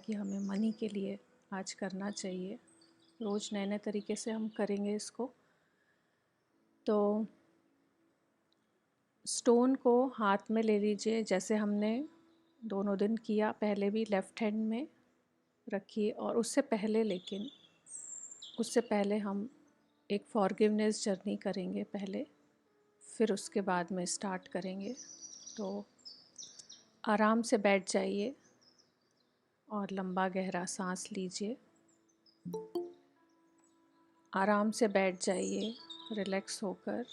कि हमें मनी के लिए आज करना चाहिए। रोज़ नए नए तरीके से हम करेंगे इसको। तो स्टोन को हाथ में ले लीजिए, जैसे हमने दोनों दिन किया। पहले भी लेफ़्ट हैंड में रखिए, और उससे पहले हम एक फॉरगिवनेस जर्नी करेंगे पहले, फिर उसके बाद में स्टार्ट करेंगे। तो आराम से बैठ जाइए और लंबा गहरा सांस लीजिए। आराम से बैठ जाइए रिलैक्स होकर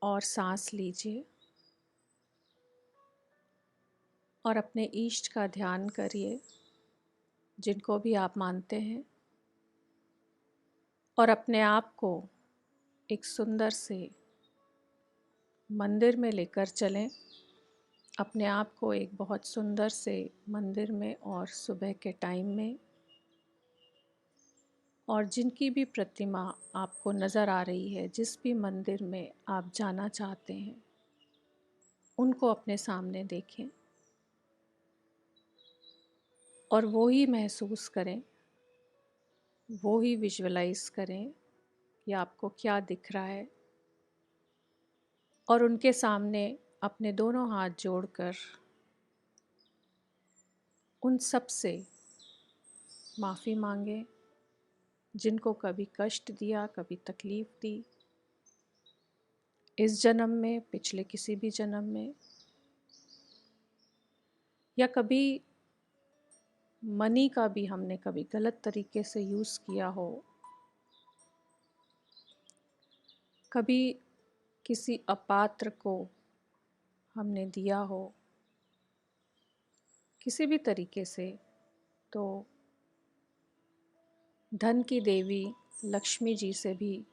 और सांस लीजिए, और अपने इष्ट का ध्यान करिए, जिनको भी आप मानते हैं, और अपने आप को एक सुंदर से मंदिर में लेकर चलें। अपने आप को एक बहुत सुंदर से मंदिर में, और सुबह के टाइम में, और जिनकी भी प्रतिमा आपको नज़र आ रही है, जिस भी मंदिर में आप जाना चाहते हैं, उनको अपने सामने देखें और वो ही महसूस करें, वो ही विजुअलाइज करें कि आपको क्या दिख रहा है। और उनके सामने अपने दोनों हाथ जोड़कर उन सब से माफ़ी मांगें, जिनको कभी कष्ट दिया, कभी तकलीफ़ दी, इस जन्म में, पिछले किसी भी जन्म में, या कभी मनी का भी हमने कभी गलत तरीके से यूज़ किया हो, कभी किसी अपात्र को हमने दिया हो किसी भी तरीके से। तो धन की देवी लक्ष्मी जी से भी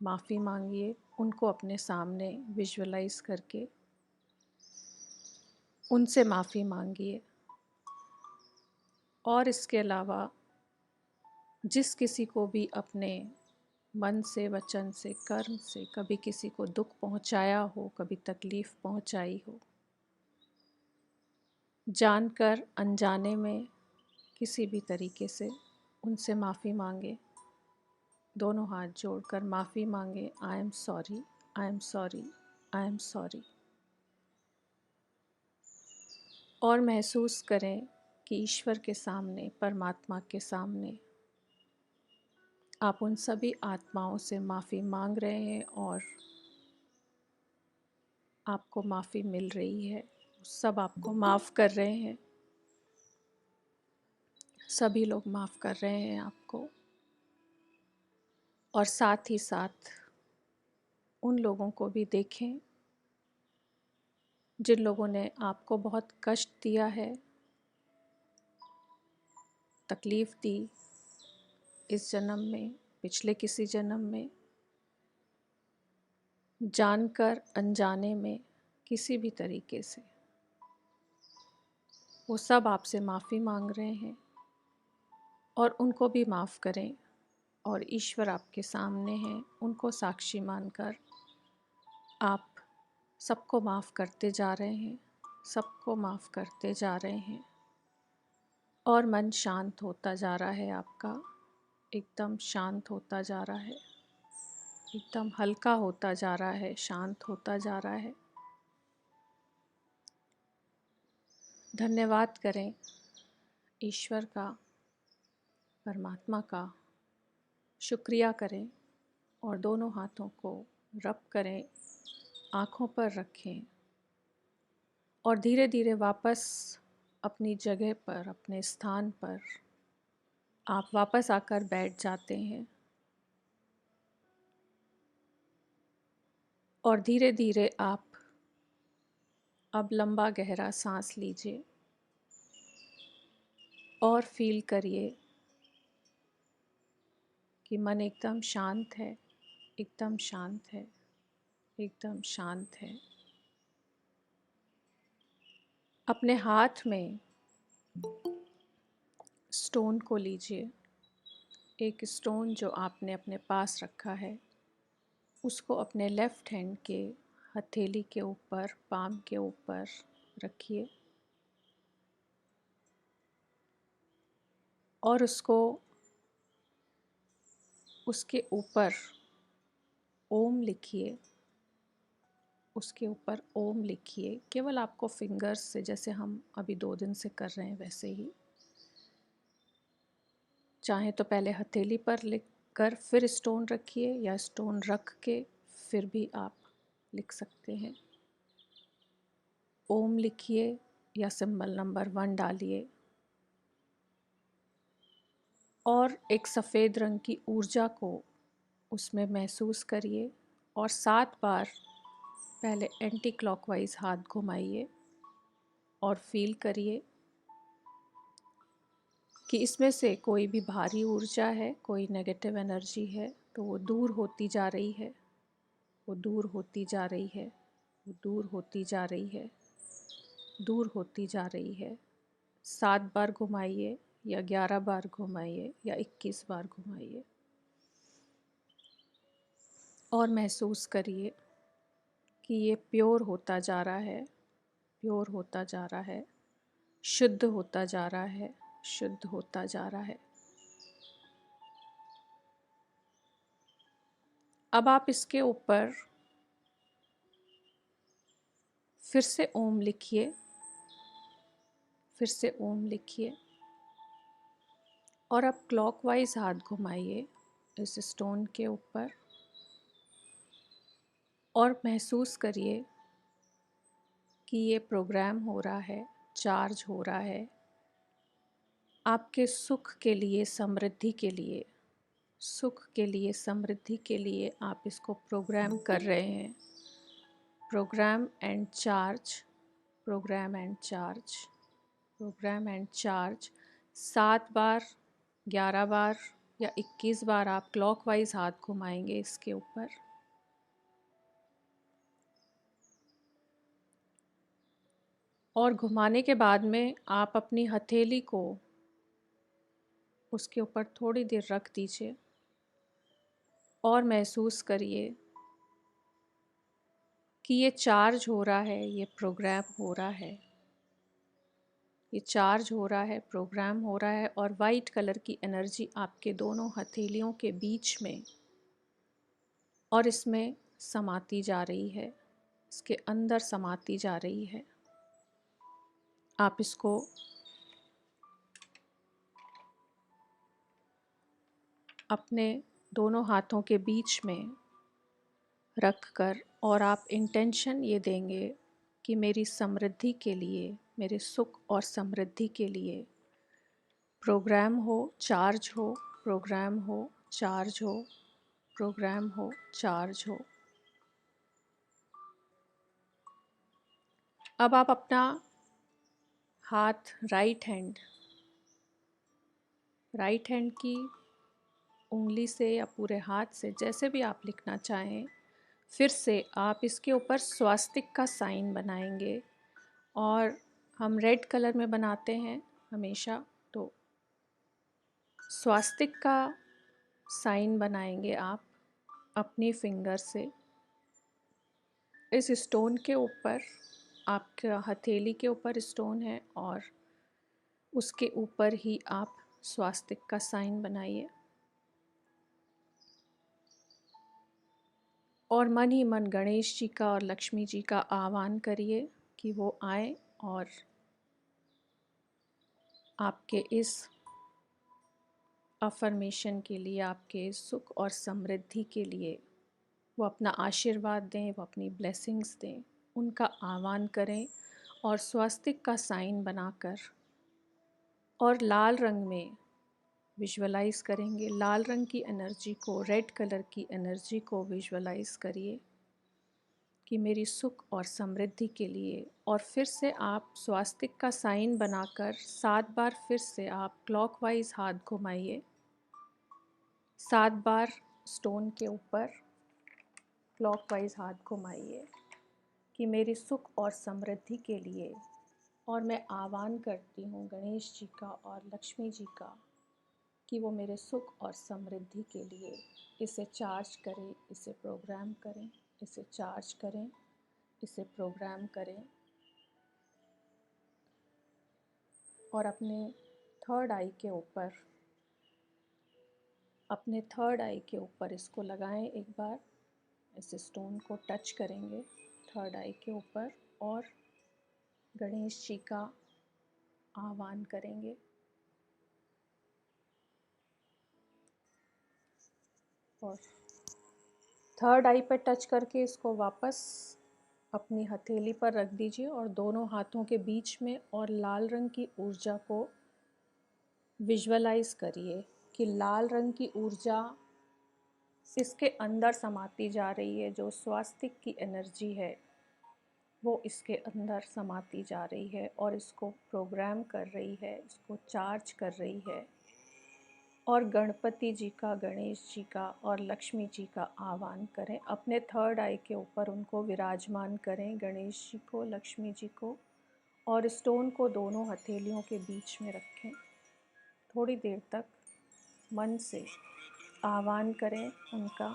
माफ़ी मांगिए, उनको अपने सामने विजुअलाइज करके उनसे माफ़ी मांगिए। और इसके अलावा जिस किसी को भी अपने मन से, वचन से, कर्म से कभी किसी को दुख पहुंचाया हो, कभी तकलीफ़ पहुंचाई हो, जानकर अनजाने में किसी भी तरीके से, उनसे माफ़ी मांगे। दोनों हाथ जोड़कर माफ़ी मांगे, I am sorry, I am sorry, I am sorry. और महसूस करें कि ईश्वर के सामने, परमात्मा के सामने आप उन सभी आत्माओं से माफ़ी मांग रहे हैं, और आपको माफ़ी मिल रही है। सब आपको माफ़ कर रहे हैं, सभी लोग माफ़ कर रहे हैं आपको। और साथ ही साथ उन लोगों को भी देखें जिन लोगों ने आपको बहुत कष्ट दिया है, तकलीफ़ दी इस जन्म में, पिछले किसी जन्म में, जानकर अनजाने में, किसी भी तरीके से। वो सब आपसे माफ़ी मांग रहे हैं, और उनको भी माफ़ करें। और ईश्वर आपके सामने हैं, उनको साक्षी मानकर आप सबको माफ़ करते जा रहे हैं, सबको माफ़ करते जा रहे हैं। और मन शांत होता जा रहा है आपका, एकदम शांत होता जा रहा है, एकदम हल्का होता जा रहा है, शांत होता जा रहा है। धन्यवाद करें ईश्वर का, परमात्मा का, शुक्रिया करें, और दोनों हाथों को रब करें, आँखों पर रखें, और धीरे धीरे वापस अपनी जगह पर, अपने स्थान पर आप वापस आकर बैठ जाते हैं। और धीरे धीरे आप अब लंबा गहरा सांस लीजिए, और फील करिए कि मन एकदम शांत है, एकदम शांत है, एकदम शांत है। अपने हाथ में स्टोन को लीजिए, एक स्टोन जो आपने अपने पास रखा है, उसको अपने लेफ़्ट हैंड के हथेली के ऊपर, पाम के ऊपर रखिए। और उसके ऊपर ओम लिखिए, उसके ऊपर ओम लिखिए। केवल आपको फिंगर्स से, जैसे हम अभी 2 दिन से कर रहे हैं वैसे ही। चाहे तो पहले हथेली पर लिख कर फिर स्टोन रखिए, या स्टोन रख के फिर भी आप लिख सकते हैं। ओम लिखिए या सिंबल नंबर 1 डालिए और एक सफ़ेद रंग की ऊर्जा को उसमें महसूस करिए और 7 बार पहले एंटी क्लॉकवाइज हाथ घुमाइए और फील करिए कि इसमें से कोई भी भारी ऊर्जा है, कोई नेगेटिव एनर्जी है, तो वो दूर होती जा रही है, वो दूर होती जा रही है, वो दूर होती जा रही है, दूर होती जा रही है। 7 बार घुमाइए या 11 बार घुमाइए या 21 बार घुमाइए और महसूस करिए कि ये प्योर होता जा रहा है, प्योर होता जा रहा है, शुद्ध होता जा रहा है, शुद्ध होता जा रहा है। अब आप इसके ऊपर फिर से ओम लिखिए, फिर से ओम लिखिए और अब क्लॉकवाइज हाथ घुमाइए इस स्टोन के ऊपर और महसूस करिए कि ये प्रोग्राम हो रहा है, चार्ज हो रहा है आपके सुख के लिए, समृद्धि के लिए, सुख के लिए, समृद्धि के लिए आप इसको प्रोग्राम कर रहे हैं। Program and charge, program and charge, program and charge. 7 बार, 11 बार या 21 बार आप क्लॉकवाइज हाथ घुमाएंगे इसके ऊपर और घुमाने के बाद में आप अपनी हथेली को उसके ऊपर थोड़ी देर रख दीजिए और महसूस करिए कि ये चार्ज हो रहा है, ये प्रोग्राम हो रहा है, ये चार्ज हो रहा है, प्रोग्राम हो रहा है और वाइट कलर की एनर्जी आपके दोनों हथेलियों के बीच में और इसमें समाती जा रही है, इसके अंदर समाती जा रही है। आप इसको अपने दोनों हाथों के बीच में रख कर और आप इंटेंशन ये देंगे कि मेरी समृद्धि के लिए, मेरे सुख और समृद्धि के लिए प्रोग्राम हो, चार्ज हो, प्रोग्राम हो, चार्ज हो, प्रोग्राम हो, चार्ज हो। अब आप अपना हाथ राइट हैंड की उंगली से या पूरे हाथ से, जैसे भी आप लिखना चाहें, फिर से आप इसके ऊपर स्वास्तिक का साइन बनाएंगे और हम रेड कलर में बनाते हैं हमेशा, तो स्वास्तिक का साइन बनाएंगे आप अपनी फिंगर से इस स्टोन के ऊपर। आपका हथेली के ऊपर स्टोन है और उसके ऊपर ही आप स्वास्तिक का साइन बनाइए और मन ही मन गणेश जी का और लक्ष्मी जी का आह्वान करिए कि वो आए और आपके इस अफर्मेशन के लिए, आपके सुख और समृद्धि के लिए वो अपना आशीर्वाद दें, वो अपनी ब्लेसिंग्स दें, उनका आह्वान करें और स्वास्तिक का साइन बनाकर और लाल रंग में विजुअलाइज करेंगे। लाल रंग की एनर्जी को, रेड कलर की एनर्जी को विजुअलाइज करिए कि मेरी सुख और समृद्धि के लिए। और फिर से आप स्वास्तिक का साइन बनाकर 7 बार फिर से आप क्लॉकवाइज हाथ घुमाइए, 7 बार स्टोन के ऊपर क्लॉकवाइज हाथ घुमाइए कि मेरी सुख और समृद्धि के लिए। और मैं आह्वान करती हूँ गणेश जी का और लक्ष्मी जी का कि वो मेरे सुख और समृद्धि के लिए इसे चार्ज करें, इसे प्रोग्राम करें, इसे चार्ज करें, इसे प्रोग्राम करें। और अपने थर्ड आई के ऊपर अपने थर्ड आई के ऊपर इसको लगाएं। एक बार इस स्टोन को टच करेंगे थर्ड आई के ऊपर और गणेश जी का आह्वान करेंगे। और थर्ड आई पर टच करके इसको वापस अपनी हथेली पर रख दीजिए और दोनों हाथों के बीच में और लाल रंग की ऊर्जा को विजुअलाइज करिए कि लाल रंग की ऊर्जा इसके अंदर समाती जा रही है। जो स्वास्तिक की एनर्जी है वो इसके अंदर समाती जा रही है और इसको प्रोग्राम कर रही है, इसको चार्ज कर रही है। और गणपति जी का, गणेश जी का और लक्ष्मी जी का आह्वान करें। अपने थर्ड आई के ऊपर उनको विराजमान करें, गणेश जी को, लक्ष्मी जी को, और स्टोन को दोनों हथेलियों के बीच में रखें। थोड़ी देर तक मन से आह्वान करें उनका,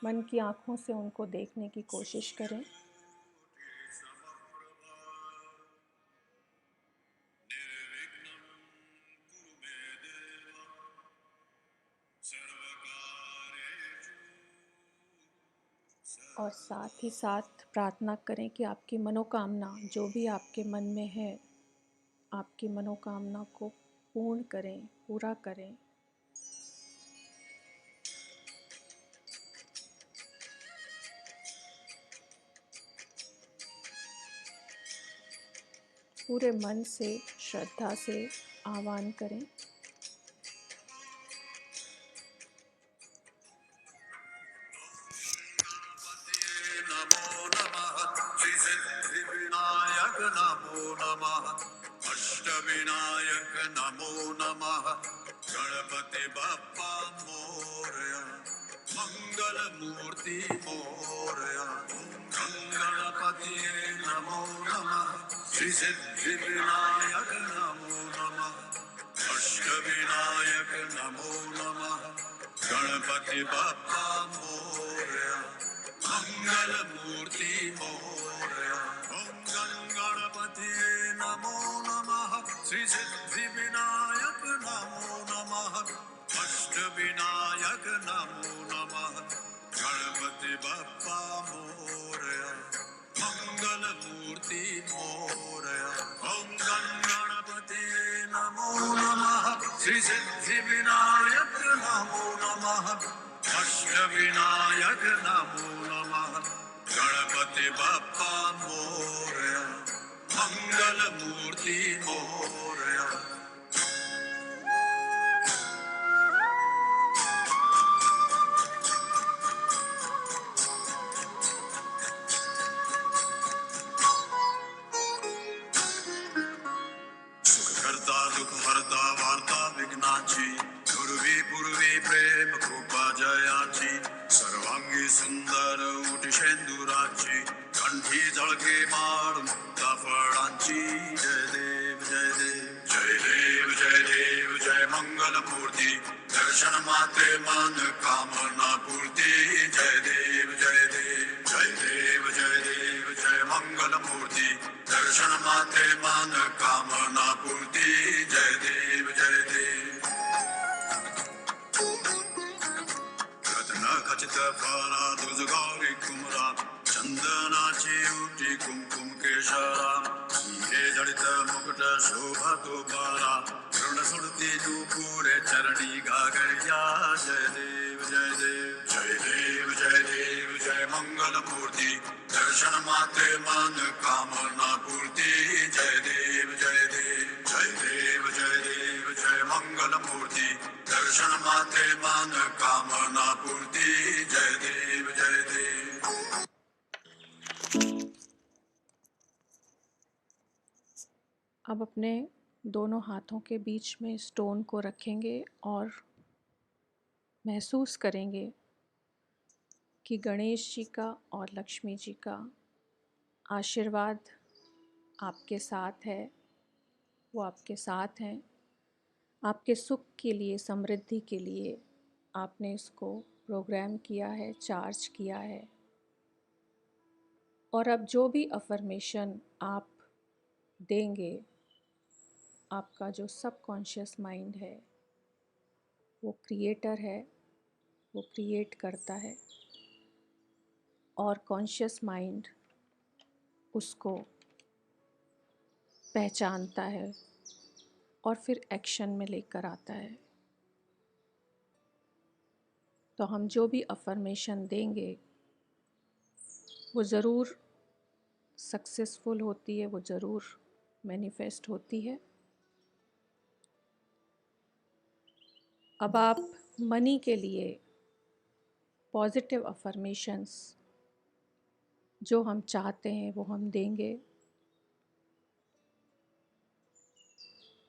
मन की आँखों से उनको देखने की कोशिश करें। और साथ ही साथ प्रार्थना करें कि आपकी मनोकामना जो भी आपके मन में है, आपकी मनोकामना को पूर्ण करें, पूरा करें। पूरे मन से, श्रद्धा से आह्वान करें। अष्टविनायक नमो नमः। गणपति बप्पा मोरया, मंगल मूर्ति मोरया। गणपति नमो नमः। श्री सिद्धि विनायक नमो नमः। अष्टविनायक नमो नमः। गणपति बप्पा मोरया, मंगल मूर्ति मोरया। ओम गणपति नमो नमः। श्री सिद्धि विनायक नमो नमः। अष्ट विनायक नमो नमः। गणपति बप्पा मोरया, मंगल मूर्ति मोरया। ओम गणपति नमो नमः। श्री सिद्धि विनायक नमो नमः। अष्ट विनायक नमो नमः। गणपति बप्पा मोरया, मंगल मूर्ति मोरया। सुखकर्ता दुख हरता वार्ता विघ्नाची, पूर्वी पूर्वी प्रेम कृपा जयाची। सर्वांगी सुंदर उटी शेंदुराची, कंठी जळके माळ मुक्ता फळांची। जय देव जय देव जय देव जय देव जय मंगल मूर्ती। दर्शन मात्रे मन कामना पूर्ती। जय देव जय देव जय देव जय देव जय मंगल मूर्ती। दर्शन मात्रे मन कामना पूर्ती। जय देव जय देव। रत्न खचित फरा दुज गौरी कुमरा, चंदनाची उटी कुमकुम केशरा। हिरे जडित मुकुट शोभतो बारा, ऋण सुरती नूपुरे चरणी घागरिया। जय देव जय देव जय देव जय देव जय मंगल मूर्ति। दर्शन मात्रे मन कामना पूर्ति। जय देव जय देव जय देव जय देव जय मंगल मूर्ति। दर्शन मात्रे मन कामना पूर्ति। जय देव जय देव। अब अपने दोनों हाथों के बीच में स्टोन को रखेंगे और महसूस करेंगे कि गणेश जी का और लक्ष्मी जी का आशीर्वाद आपके साथ है। वो आपके साथ हैं, आपके सुख के लिए, समृद्धि के लिए आपने इसको प्रोग्राम किया है, चार्ज किया है। और अब जो भी अफर्मेशन आप देंगे, आपका जो सबकॉन्शियस माइंड है वो क्रिएटर है, वो क्रिएट करता है और कॉन्शियस माइंड उसको पहचानता है और फिर एक्शन में लेकर आता है। तो हम जो भी अफर्मेशन देंगे वो ज़रूर सक्सेसफुल होती है, वो ज़रूर मैनिफेस्ट होती है। अब आप मनी के लिए पॉजिटिव अफर्मेशंस जो हम चाहते हैं वो हम देंगे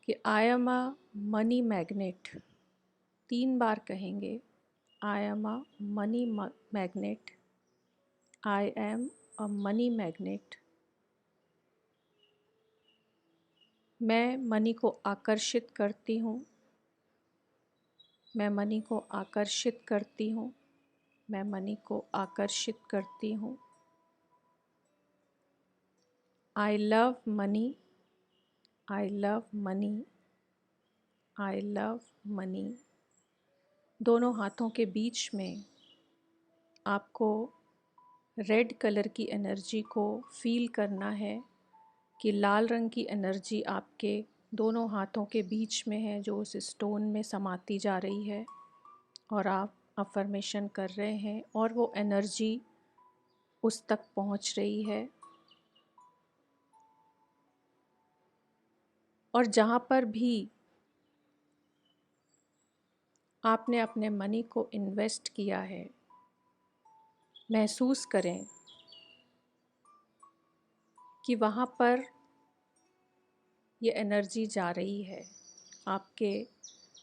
कि I am a money magnet. 3 बार कहेंगे, I am a money magnet, I am a money magnet. मैं मनी को आकर्षित करती हूँ, मैं मनी को आकर्षित करती हूँ, मैं मनी को आकर्षित करती हूँ। I love money, I love money, I love money. दोनों हाथों के बीच में आपको रेड कलर की एनर्जी को फील करना है कि लाल रंग की एनर्जी आपके दोनों हाथों के बीच में है, जो उस स्टोन में समाती जा रही है और आप अफर्मेशन कर रहे हैं और वो एनर्जी उस तक पहुंच रही है। और जहाँ पर भी आपने अपने मनी को इन्वेस्ट किया है, महसूस करें कि वहाँ पर ये एनर्जी जा रही है आपके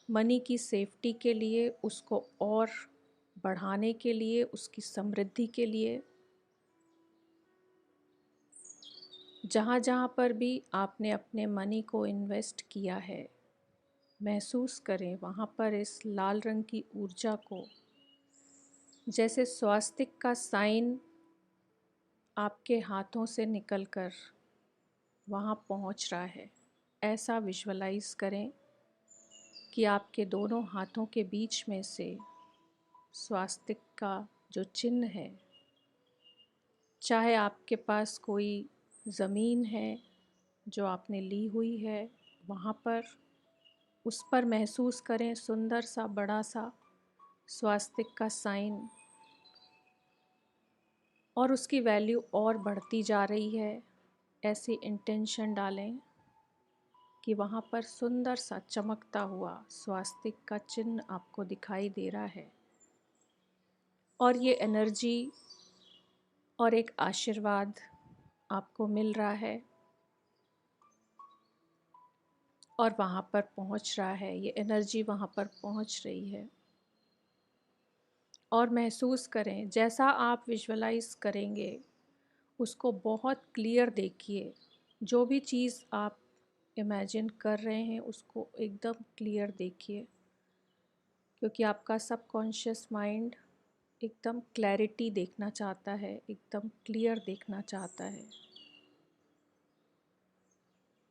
मनी की सेफ्टी के लिए, उसको और बढ़ाने के लिए, उसकी समृद्धि के लिए। जहाँ जहाँ पर भी आपने अपने मनी को इन्वेस्ट किया है, महसूस करें वहाँ पर इस लाल रंग की ऊर्जा को, जैसे स्वास्तिक का साइन आपके हाथों से निकलकर वहाँ पहुँच रहा है। ऐसा विजुअलाइज करें कि आपके दोनों हाथों के बीच में से स्वास्तिक का जो चिन्ह है, चाहे आपके पास कोई ज़मीन है जो आपने ली हुई है, वहाँ पर उस पर महसूस करें सुंदर सा बड़ा सा स्वास्तिक का साइन, और उसकी वैल्यू और बढ़ती जा रही है। ऐसी इंटेंशन डालें कि वहाँ पर सुंदर सा चमकता हुआ स्वास्तिक का चिन्ह आपको दिखाई दे रहा है और ये एनर्जी और एक आशीर्वाद आपको मिल रहा है और वहाँ पर पहुँच रहा है। ये एनर्जी वहाँ पर पहुँच रही है और महसूस करें, जैसा आप विजुअलाइज करेंगे उसको बहुत क्लियर देखिए। जो भी चीज़ आप इमेजिन कर रहे हैं उसको एकदम क्लियर देखिए, क्योंकि आपका सबकॉन्शियस माइंड एकदम क्लैरिटी देखना चाहता है, एकदम क्लियर देखना चाहता है,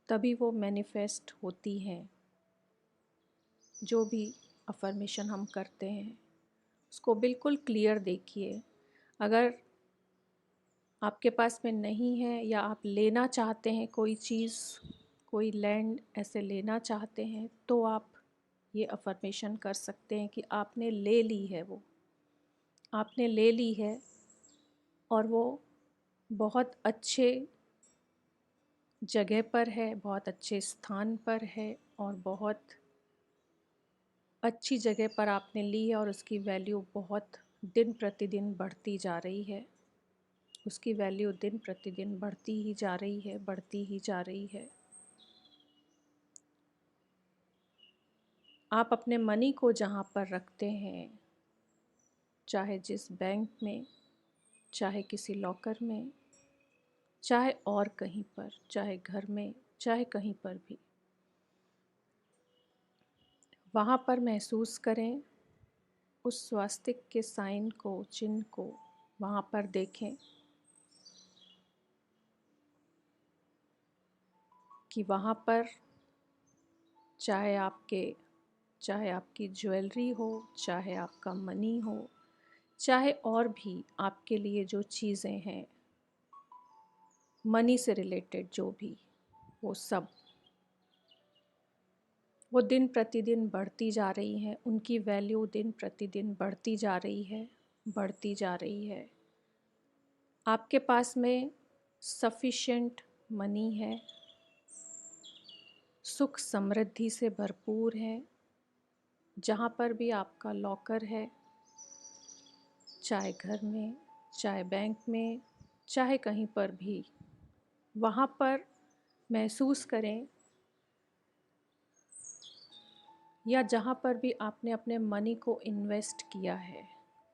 तभी वो मैनिफेस्ट होती हैं। जो भी अफर्मेशन हम करते हैं उसको बिल्कुल क्लियर देखिए। अगर आपके पास में नहीं है या आप लेना चाहते हैं कोई चीज़, कोई लैंड ऐसे लेना चाहते हैं, तो आप ये अफर्मेशन कर सकते हैं कि आपने ले ली है, वो आपने ले ली है और वो बहुत अच्छे जगह पर है, बहुत अच्छे स्थान पर है और बहुत अच्छी जगह पर आपने ली है और उसकी वैल्यू बहुत दिन प्रतिदिन बढ़ती जा रही है। उसकी वैल्यू दिन प्रतिदिन बढ़ती ही जा रही है, बढ़ती ही जा रही है। आप अपने मनी को जहाँ पर रखते हैं, चाहे जिस बैंक में, चाहे किसी लॉकर में, चाहे और कहीं पर, चाहे घर में, चाहे कहीं पर भी, वहाँ पर महसूस करें उस स्वास्तिक के साइन को, चिन्ह को वहाँ पर देखें कि वहाँ पर चाहे आपके चाहे आपकी ज्वेलरी हो, चाहे आपका मनी हो, चाहे और भी आपके लिए जो चीज़ें हैं मनी से रिलेटेड, जो भी, वो सब, वो दिन प्रतिदिन बढ़ती जा रही हैं, उनकी वैल्यू दिन प्रतिदिन बढ़ती जा रही है, बढ़ती जा रही है। आपके पास में सफिशिएंट मनी है, सुख समृद्धि से भरपूर है। जहाँ पर भी आपका लॉकर है, चाहे घर में, चाहे बैंक में, चाहे कहीं पर भी, वहाँ पर महसूस करें, या जहाँ पर भी आपने अपने मनी को इन्वेस्ट किया है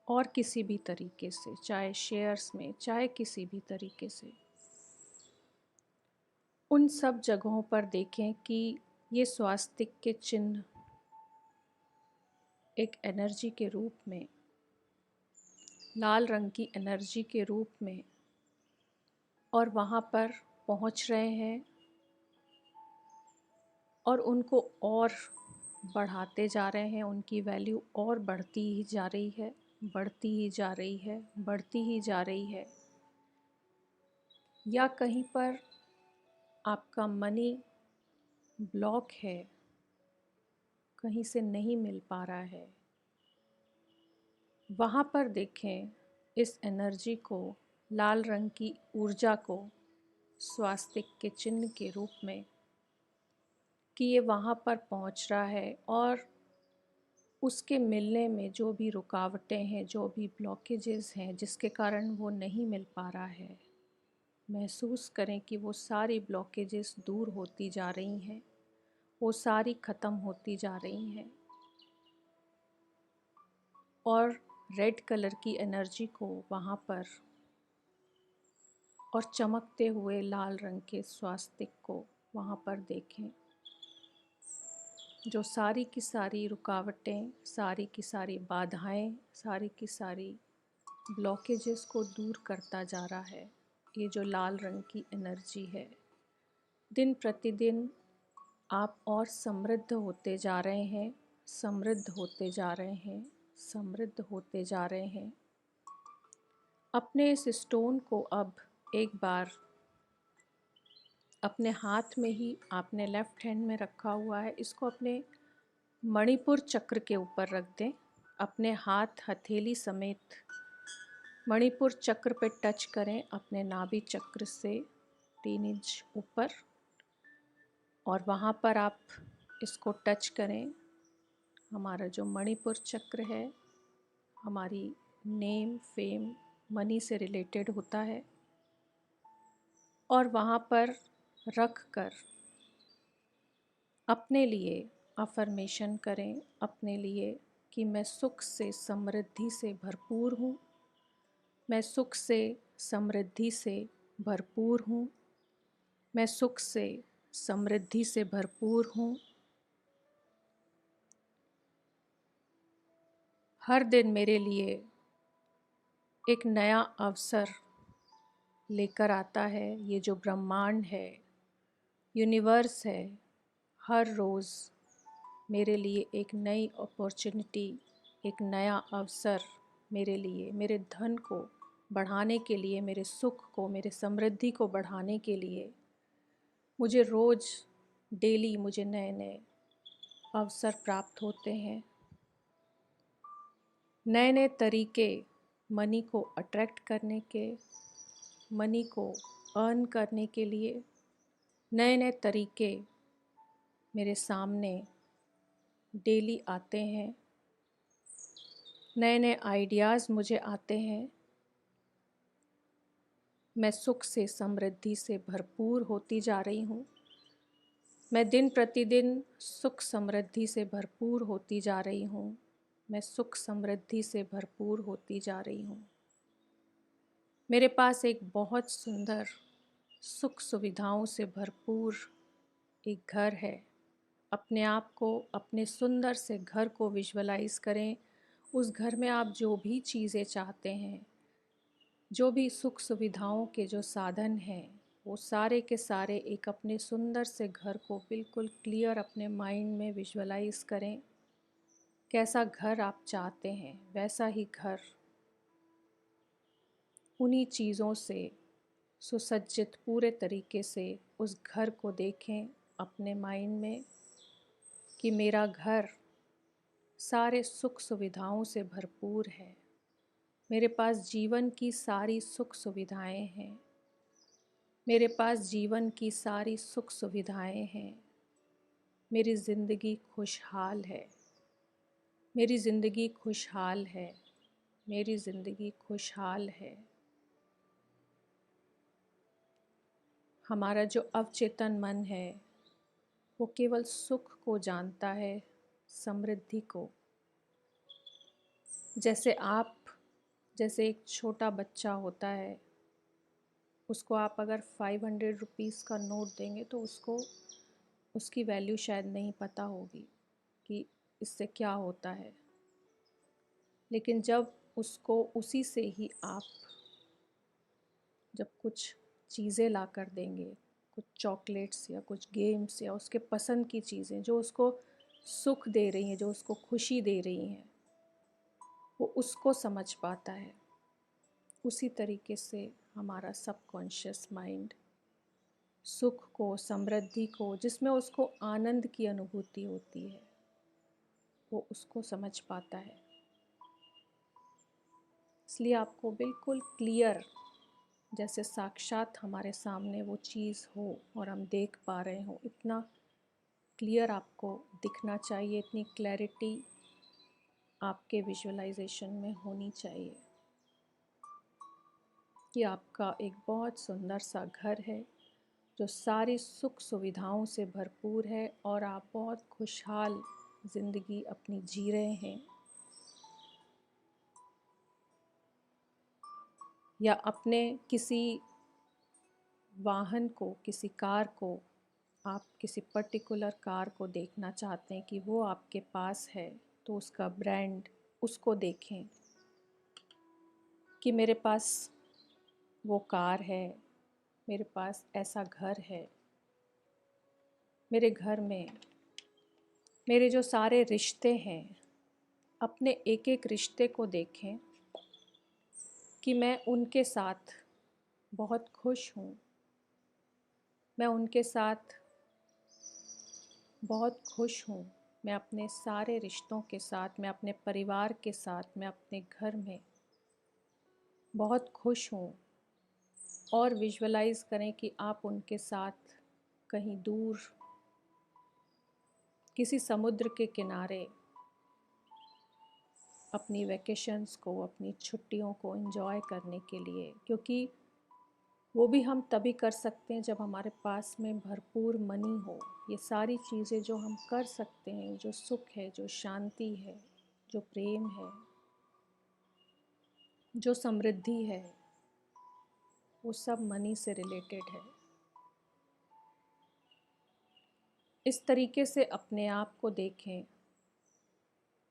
और किसी भी तरीके से, चाहे शेयर्स में, चाहे किसी भी तरीके से, उन सब जगहों पर देखें कि ये स्वास्तिक के चिन्ह एक एनर्जी के रूप में, लाल रंग की एनर्जी के रूप में, और वहाँ पर पहुँच रहे हैं और उनको और बढ़ाते जा रहे हैं। उनकी वैल्यू और बढ़ती ही जा रही है, बढ़ती ही जा रही है, बढ़ती ही जा रही है। या कहीं पर आपका मनी ब्लॉक है, कहीं से नहीं मिल पा रहा है, वहाँ पर देखें इस एनर्जी को, लाल रंग की ऊर्जा को, स्वास्तिक के चिन्ह के रूप में, कि ये वहाँ पर पहुँच रहा है और उसके मिलने में जो भी रुकावटें हैं, जो भी ब्लॉकेजेस हैं, जिसके कारण वो नहीं मिल पा रहा है, महसूस करें कि वो सारी ब्लॉकेजेस दूर होती जा रही हैं, वो सारी ख़त्म होती जा रही हैं। और रेड कलर की एनर्जी को वहाँ पर, और चमकते हुए लाल रंग के स्वास्तिक को वहाँ पर देखें, जो सारी की सारी रुकावटें, सारी की सारी बाधाएं, सारी की सारी ब्लॉकेजेस को दूर करता जा रहा है। ये जो लाल रंग की एनर्जी है, दिन प्रतिदिन आप और समृद्ध होते जा रहे हैं, समृद्ध होते जा रहे हैं, समृद्ध होते जा रहे हैं। अपने इस स्टोन को अब एक बार अपने हाथ में ही, आपने लेफ़्ट हैंड में रखा हुआ है, इसको अपने मणिपुर चक्र के ऊपर रख दें। अपने हाथ हथेली समेत मणिपुर चक्र पे टच करें, अपने नाभि चक्र से 3 इंच ऊपर, और वहाँ पर आप इसको टच करें। हमारा जो मणिपुर चक्र है, हमारी नेम, फेम, मनी से रिलेटेड होता है, और वहाँ पर रख कर अपने लिए अफर्मेशन करें, अपने लिए, कि मैं सुख से समृद्धि से भरपूर हूँ, मैं सुख से समृद्धि से भरपूर हूँ, मैं सुख से समृद्धि से भरपूर हूँ। हर दिन मेरे लिए एक नया अवसर लेकर आता है। ये जो ब्रह्मांड है, यूनिवर्स है, हर रोज़ मेरे लिए एक नई अपॉर्चुनिटी, एक नया अवसर मेरे लिए, मेरे धन को बढ़ाने के लिए, मेरे सुख को, मेरे समृद्धि को बढ़ाने के लिए, मुझे रोज़ डेली मुझे नए नए अवसर प्राप्त होते हैं। नए नए तरीके मनी को अट्रैक्ट करने के, मनी को अर्न करने के लिए, नए नए तरीके मेरे सामने डेली आते हैं। नए नए आइडियाज़ मुझे आते हैं। मैं सुख से समृद्धि से भरपूर होती जा रही हूँ। मैं दिन प्रतिदिन सुख समृद्धि से भरपूर होती जा रही हूँ। मैं सुख समृद्धि से भरपूर होती जा रही हूँ। मेरे पास एक बहुत सुंदर, सुख सुविधाओं से भरपूर एक घर है। अपने आप को, अपने सुंदर से घर को विजुअलाइज़ करें। उस घर में आप जो भी चीज़ें चाहते हैं, जो भी सुख सुविधाओं के जो साधन हैं, वो सारे के सारे एक अपने सुंदर से घर को बिल्कुल क्लियर अपने माइंड में विजुअलाइज़ करें। कैसा घर आप चाहते हैं वैसा ही घर उन्हीं चीज़ों से सुसज्जित पूरे तरीके से उस घर को देखें अपने माइंड में कि मेरा घर सारे सुख सुविधाओं से भरपूर है। मेरे पास जीवन की सारी सुख सुविधाएं हैं। मेरे पास जीवन की सारी सुख सुविधाएं हैं। मेरी ज़िंदगी खुशहाल है। मेरी ज़िंदगी खुशहाल है। मेरी ज़िंदगी खुशहाल है। हमारा जो अवचेतन मन है वो केवल सुख को जानता है, समृद्धि को। जैसे एक छोटा बच्चा होता है, उसको आप अगर 500 रुपीज़ का नोट देंगे तो उसको उसकी वैल्यू शायद नहीं पता होगी कि इससे क्या होता है। लेकिन जब उसको उसी से ही आप जब कुछ चीज़ें ला कर देंगे, कुछ चॉकलेट्स या कुछ गेम्स या उसके पसंद की चीज़ें जो उसको सुख दे रही हैं, जो उसको खुशी दे रही हैं, वो उसको समझ पाता है। उसी तरीके से हमारा सबकॉन्शियस माइंड सुख को, समृद्धि को, जिसमें उसको आनंद की अनुभूति होती है, वो उसको समझ पाता है। इसलिए आपको बिल्कुल क्लियर, जैसे साक्षात हमारे सामने वो चीज़ हो और हम देख पा रहे हो, इतना क्लियर आपको दिखना चाहिए, इतनी क्लैरिटी आपके विजुअलाइजेशन में होनी चाहिए कि आपका एक बहुत सुंदर सा घर है जो सारी सुख सुविधाओं से भरपूर है और आप बहुत खुशहाल ज़िंदगी अपनी जी रहे हैं। या अपने किसी वाहन को, किसी कार को, आप किसी पर्टिकुलर कार को देखना चाहते हैं कि वो आपके पास है, तो उसका ब्रांड, उसको देखें कि मेरे पास वो कार है, मेरे पास ऐसा घर है। मेरे घर में मेरे जो सारे रिश्ते हैं, अपने एक एक रिश्ते को देखें कि मैं उनके साथ बहुत खुश हूँ। मैं उनके साथ बहुत खुश हूँ। मैं अपने सारे रिश्तों के साथ, मैं अपने परिवार के साथ, मैं अपने घर में बहुत खुश हूँ। और विजुअलाइज़ करें कि आप उनके साथ कहीं दूर किसी समुद्र के किनारे अपनी वैकेशंस को, अपनी छुट्टियों को एंजॉय करने के लिए, क्योंकि वो भी हम तभी कर सकते हैं जब हमारे पास में भरपूर मनी हो। ये सारी चीज़ें जो हम कर सकते हैं, जो सुख है, जो शांति है, जो प्रेम है, जो समृद्धि है, वो सब मनी से रिलेटेड है। इस तरीके से अपने आप को देखें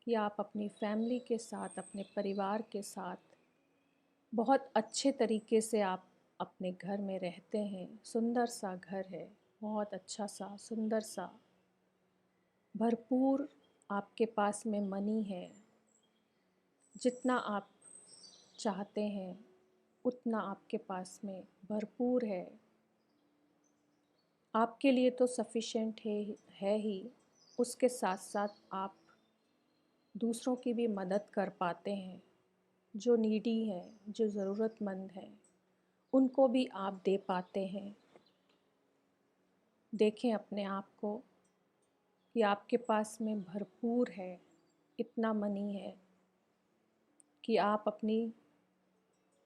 कि आप अपनी फैमिली के साथ, अपने परिवार के साथ बहुत अच्छे तरीके से आप अपने घर में रहते हैं। सुंदर सा घर है, बहुत अच्छा सा, सुंदर सा, भरपूर आपके पास में मनी है। जितना आप चाहते हैं उतना आपके पास में भरपूर है। आपके लिए तो सफिशेंट है ही, उसके साथ साथ आप दूसरों की भी मदद कर पाते हैं। जो नीडी हैं, जो ज़रूरतमंद हैं, उनको भी आप दे पाते हैं। देखें अपने आप को कि आपके पास में भरपूर है, इतना मनी है कि आप अपनी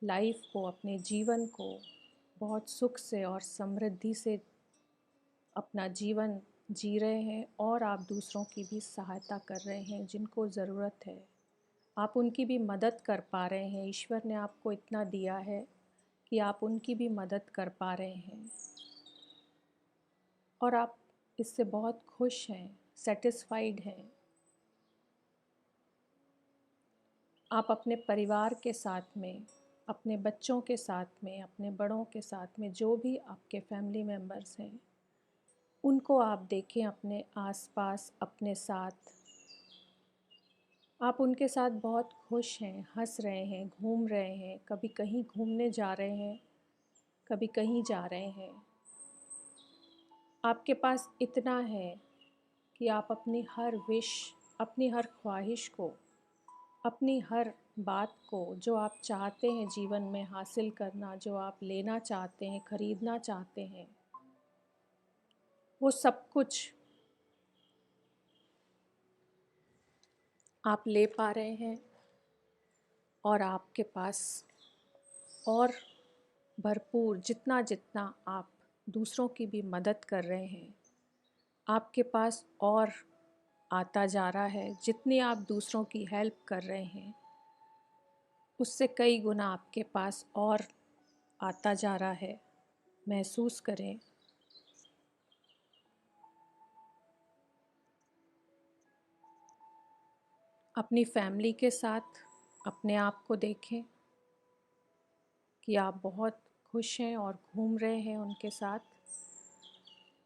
लाइफ को, अपने जीवन को बहुत सुख से और समृद्धि से अपना जीवन जी रहे हैं। और आप दूसरों की भी सहायता कर रहे हैं, जिनको ज़रूरत है आप उनकी भी मदद कर पा रहे हैं। ईश्वर ने आपको इतना दिया है कि आप उनकी भी मदद कर पा रहे हैं और आप इससे बहुत खुश हैं, सेटिस्फाइड हैं। आप अपने परिवार के साथ में, अपने बच्चों के साथ में, अपने बड़ों के साथ में, जो भी आपके फैमिली मेम्बर्स हैं, उनको आप देखें अपने आसपास, अपने साथ। आप उनके साथ बहुत खुश हैं, हंस रहे हैं, घूम रहे हैं, कभी कहीं घूमने जा रहे हैं, कभी कहीं जा रहे हैं। आपके पास इतना है कि आप अपनी हर विश, अपनी हर ख्वाहिश को, अपनी हर बात को, जो आप चाहते हैं जीवन में हासिल करना, जो आप लेना चाहते हैं, खरीदना चाहते हैं, वो सब कुछ आप ले पा रहे हैं। और आपके पास और भरपूर, जितना जितना आप दूसरों की भी मदद कर रहे हैं, आपके पास और आता जा रहा है। जितनी आप दूसरों की हेल्प कर रहे हैं, उससे कई गुना आपके पास और आता जा रहा है। महसूस करें। अपनी फैमिली के साथ अपने आप को देखें कि आप बहुत खुश हैं और घूम रहे हैं उनके साथ।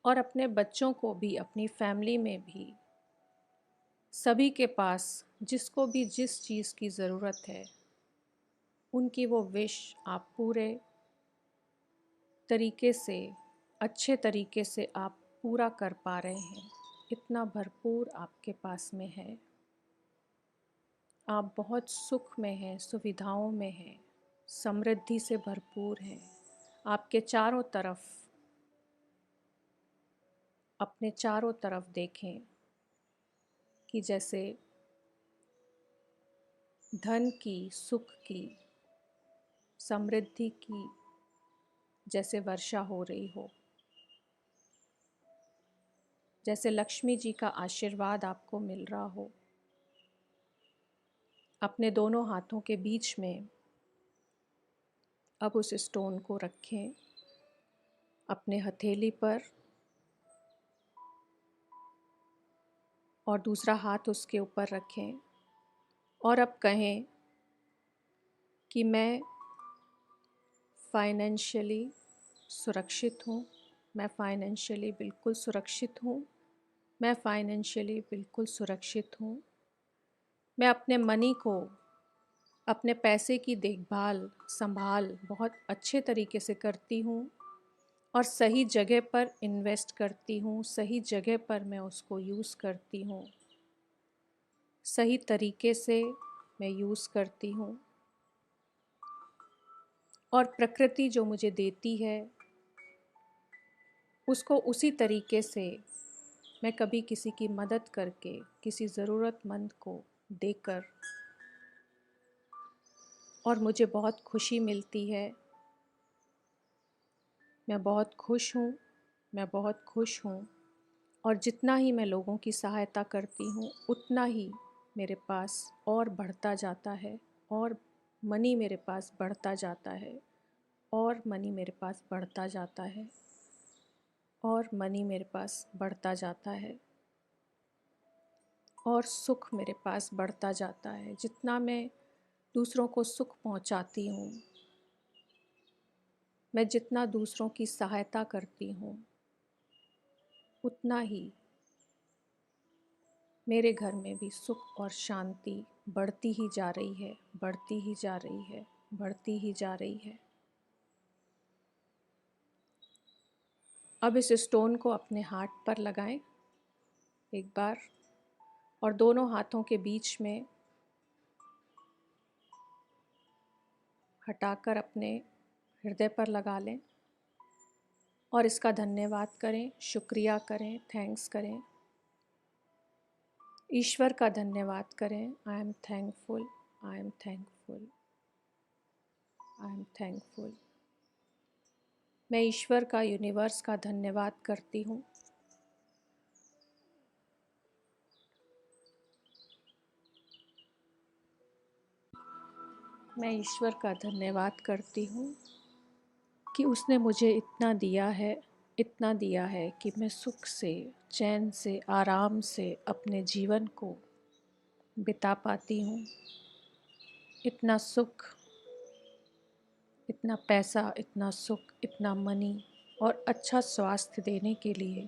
और अपने बच्चों को भी, अपनी फैमिली में भी, सभी के पास जिसको भी जिस चीज़ की ज़रूरत है, उनकी वो विश आप पूरे तरीके से, अच्छे तरीके से आप पूरा कर पा रहे हैं। इतना भरपूर आपके पास में है। आप बहुत सुख में हैं, सुविधाओं में हैं, समृद्धि से भरपूर हैं। आपके चारों तरफ, अपने चारों तरफ देखें कि जैसे धन की, सुख की, समृद्धि की जैसे वर्षा हो रही हो, जैसे लक्ष्मी जी का आशीर्वाद आपको मिल रहा हो। अपने दोनों हाथों के बीच में अब उस स्टोन को रखें, अपने हथेली पर, और दूसरा हाथ उसके ऊपर रखें। और अब कहें कि मैं फाइनेंशियली सुरक्षित हूँ, मैं फाइनेंशियली बिल्कुल सुरक्षित हूँ, मैं फाइनेंशियली बिल्कुल सुरक्षित हूँ। मैं अपने मनी को, अपने पैसे की देखभाल, संभाल बहुत अच्छे तरीके से करती हूँ और सही जगह पर इन्वेस्ट करती हूँ, सही जगह पर मैं उसको यूज़ करती हूँ, सही तरीके से मैं यूज़ करती हूँ। और प्रकृति जो मुझे देती है, उसको उसी तरीके से मैं कभी किसी की मदद करके, किसी ज़रूरतमंद को देकर, और मुझे बहुत खुशी मिलती है। मैं बहुत खुश हूँ, मैं बहुत खुश हूँ। और जितना ही मैं लोगों की सहायता करती हूँ, उतना ही मेरे पास और बढ़ता जाता है, और मनी मेरे पास बढ़ता जाता है, और मनी मेरे पास बढ़ता जाता है, और मनी मेरे पास बढ़ता जाता है, और सुख मेरे पास बढ़ता जाता है। जितना मैं दूसरों को सुख पहुँचाती हूँ, मैं जितना दूसरों की सहायता करती हूँ, उतना ही मेरे घर में भी सुख और शांति बढ़ती ही जा रही है, बढ़ती ही जा रही है, बढ़ती ही जा रही है। अब इस स्टोन को अपने हाथ पर लगाएं एक बार, और दोनों हाथों के बीच में हटाकर अपने हृदय पर लगा लें और इसका धन्यवाद करें, शुक्रिया करें, थैंक्स करें, ईश्वर का धन्यवाद करें। I am thankful, I am thankful, I am thankful. मैं ईश्वर का, यूनिवर्स का धन्यवाद करती हूँ। मैं ईश्वर का धन्यवाद करती हूँ कि उसने मुझे इतना दिया है, इतना दिया है कि मैं सुख से, चैन से, आराम से अपने जीवन को बिता पाती हूँ। इतना सुख, इतना पैसा, इतना सुख, इतना मनी और अच्छा स्वास्थ्य देने के लिए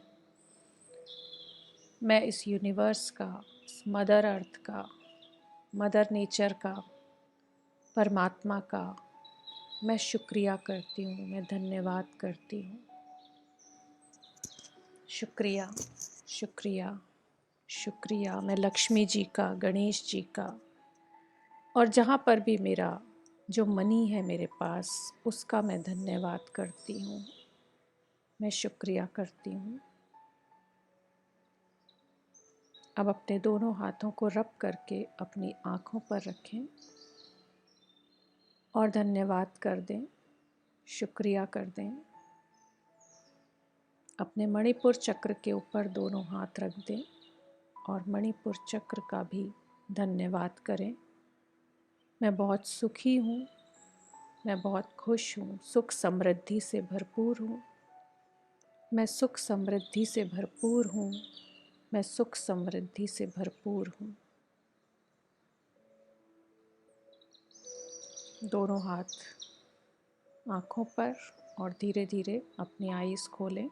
मैं इस यूनिवर्स का, इस मदर अर्थ का मदर नेचर का, परमात्मा का मैं शुक्रिया करती हूँ, मैं धन्यवाद करती हूँ। शुक्रिया, शुक्रिया, शुक्रिया। मैं लक्ष्मी जी का, गणेश जी का, और जहाँ पर भी मेरा जो मनी है मेरे पास, उसका मैं धन्यवाद करती हूँ, मैं शुक्रिया करती हूँ। अब अपने दोनों हाथों को रब करके अपनी आँखों पर रखें और धन्यवाद कर दें, शुक्रिया कर दें। अपने मणिपुर चक्र के ऊपर दोनों हाथ रख दें और मणिपुर चक्र का भी धन्यवाद करें। मैं बहुत सुखी हूँ, मैं बहुत खुश हूँ, सुख समृद्धि से भरपूर हूँ। मैं सुख समृद्धि से भरपूर हूँ, मैं सुख समृद्धि से भरपूर हूँ। दोनों हाथ आँखों पर और धीरे धीरे अपनी आईज खोलें।